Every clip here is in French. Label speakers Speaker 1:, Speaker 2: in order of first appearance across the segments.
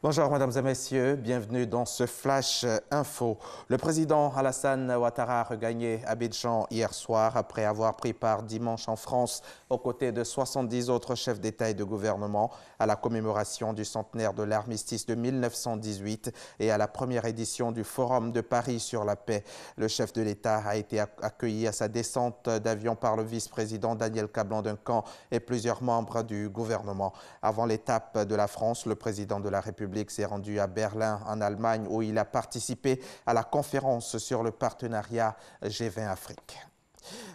Speaker 1: Bonjour mesdames et messieurs, bienvenue dans ce Flash Info. Le président Alassane Ouattara a regagné Abidjan hier soir après avoir pris part dimanche en France aux côtés de 70 autres chefs d'État et de gouvernement à la commémoration du centenaire de l'armistice de 1918 et à la première édition du Forum de Paris sur la paix. Le chef de l'État a été accueilli à sa descente d'avion par le vice-président Daniel Kablan-Duncan et plusieurs membres du gouvernement. Avant l'étape de la France, le président de la République s'est rendu à Berlin, en Allemagne, où il a participé à la conférence sur le partenariat G20 Afrique.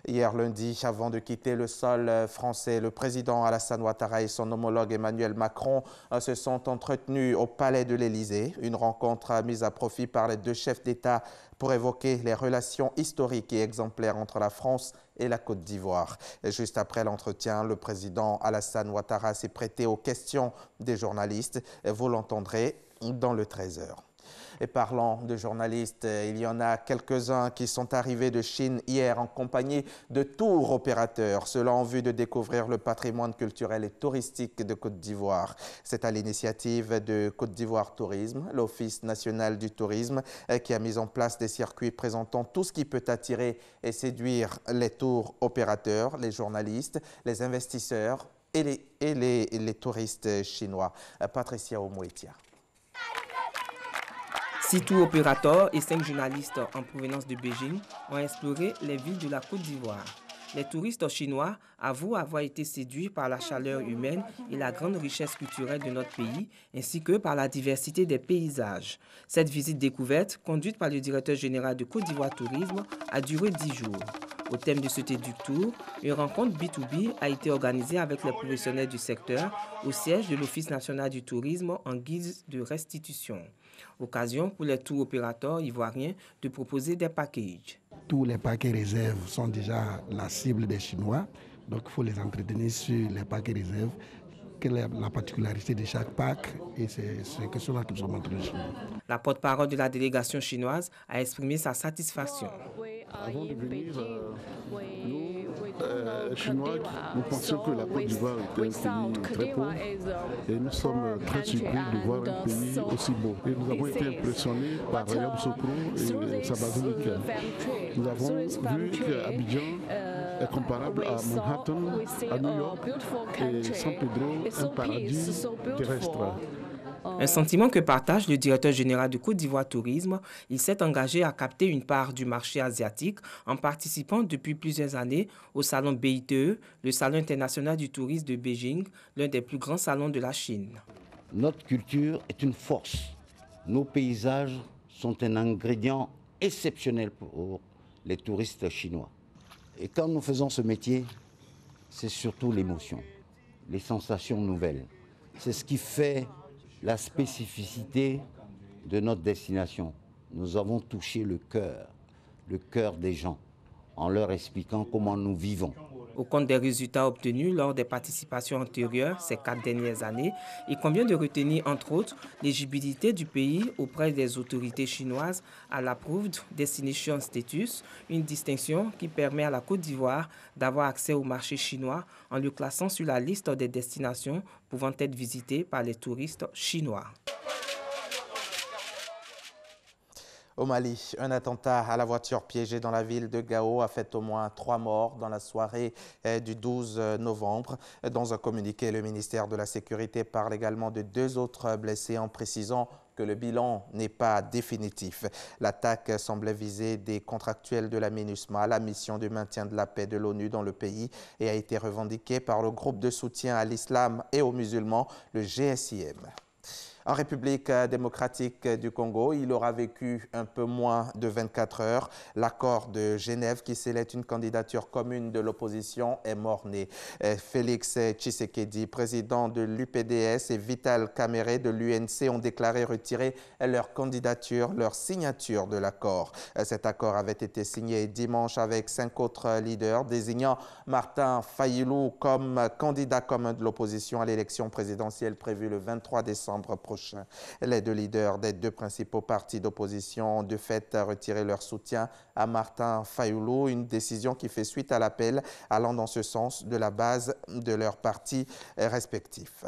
Speaker 1: Hier lundi, avant de quitter le sol français, le président Alassane Ouattara et son homologue Emmanuel Macron se sont entretenus au palais de l'Élysée. Une rencontre mise à profit par les deux chefs d'État pour évoquer les relations historiques et exemplaires entre la France et la Côte d'Ivoire. Juste après l'entretien, le président Alassane Ouattara s'est prêté aux questions des journalistes. Vous l'entendrez dans le 13h. Et parlant de journalistes, il y en a quelques-uns qui sont arrivés de Chine hier en compagnie de tour opérateurs, cela en vue de découvrir le patrimoine culturel et touristique de Côte d'Ivoire. C'est à l'initiative de Côte d'Ivoire Tourisme, l'Office national du tourisme, qui a mis en place des circuits présentant tout ce qui peut attirer et séduire les tour opérateurs, les journalistes, les investisseurs et les touristes chinois. Patricia Omouetia.
Speaker 2: 6 tours opérateurs et 5 journalistes en provenance de Beijing ont exploré les villes de la Côte d'Ivoire. Les touristes chinois avouent avoir été séduits par la chaleur humaine et la grande richesse culturelle de notre pays, ainsi que par la diversité des paysages. Cette visite découverte, conduite par le directeur général de Côte d'Ivoire Tourisme, a duré 10 jours. Au thème de ce TEDx Tour, une rencontre B2B a été organisée avec les professionnels du secteur au siège de l'Office national du tourisme en guise de restitution. Occasion pour les tours opérateurs ivoiriens de proposer des packages.
Speaker 3: Tous les paquets réserves sont déjà la cible des Chinois, donc il faut les entretenir sur les paquets réserves. Quelle est la particularité de chaque pack et c'est ce que cela nous sommes en train de suivre.
Speaker 2: La porte-parole de la délégation chinoise a exprimé sa satisfaction.
Speaker 4: Avant de venir, nous, Chinois, nous pensions que la Côte d'Ivoire était un pays très pauvre et nous sommes très surpris de voir un pays aussi beau. Et nous avons été impressionnés par Yamoussoukro et sa basilique. Nous avons vu qu'Abidjan est comparable à Manhattan, à New York et San Pedro, un paradis terrestre.
Speaker 2: Un sentiment que partage le directeur général de Côte d'Ivoire Tourisme. Il s'est engagé à capter une part du marché asiatique en participant depuis plusieurs années au salon BITE, le salon international du tourisme de Beijing, l'un des plus grands salons de la Chine.
Speaker 5: Notre culture est une force. Nos paysages sont un ingrédient exceptionnel pour les touristes chinois. Et quand nous faisons ce métier, c'est surtout l'émotion, les sensations nouvelles. C'est ce qui fait la spécificité de notre destination. Nous avons touché le cœur des gens, en leur expliquant comment nous vivons.
Speaker 2: Au compte des résultats obtenus lors des participations antérieures ces 4 dernières années, il convient de retenir entre autres l'éligibilité du pays auprès des autorités chinoises à l'Approved Destination Status, une distinction qui permet à la Côte d'Ivoire d'avoir accès au marché chinois en le classant sur la liste des destinations pouvant être visitées par les touristes chinois.
Speaker 1: Au Mali, un attentat à la voiture piégée dans la ville de Gao a fait au moins 3 morts dans la soirée du 12 novembre. Dans un communiqué, le ministère de la Sécurité parle également de 2 autres blessés en précisant que le bilan n'est pas définitif. L'attaque semblait viser des contractuels de la MINUSMA, la mission de maintien de la paix de l'ONU dans le pays, et a été revendiquée par le groupe de soutien à l'islam et aux musulmans, le GSIM. En République démocratique du Congo, il aura vécu un peu moins de 24 heures. L'accord de Genève qui scellait une candidature commune de l'opposition est mort-né. Félix Tshisekedi, président de l'UPDS, et Vital Kamerhe de l'UNC ont déclaré retirer leur candidature, leur signature de l'accord. Cet accord avait été signé dimanche avec 5 autres leaders, désignant Martin Fayulu comme candidat commun de l'opposition à l'élection présidentielle prévue le 23 décembre prochain. Les 2 leaders des 2 principaux partis d'opposition ont de fait retiré leur soutien à Martin Fayulu, une décision qui fait suite à l'appel allant dans ce sens de la base de leurs partis respectifs.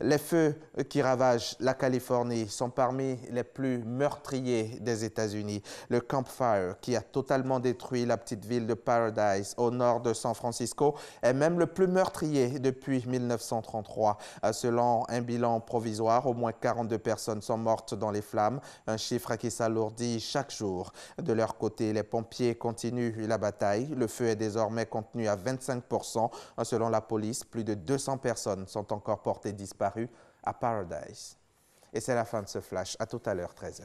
Speaker 1: Les feux qui ravagent la Californie sont parmi les plus meurtriers des États-Unis. Le Camp Fire, qui a totalement détruit la petite ville de Paradise au nord de San Francisco, est même le plus meurtrier depuis 1933. Selon un bilan provisoire, au moins 42 personnes sont mortes dans les flammes, un chiffre qui s'alourdit chaque jour. De leur côté, les pompiers continuent la bataille. Le feu est désormais contenu à 25%. Selon la police, plus de 200 personnes sont encore portées disparues à Paradise. Et c'est la fin de ce flash. À tout à l'heure, 13h.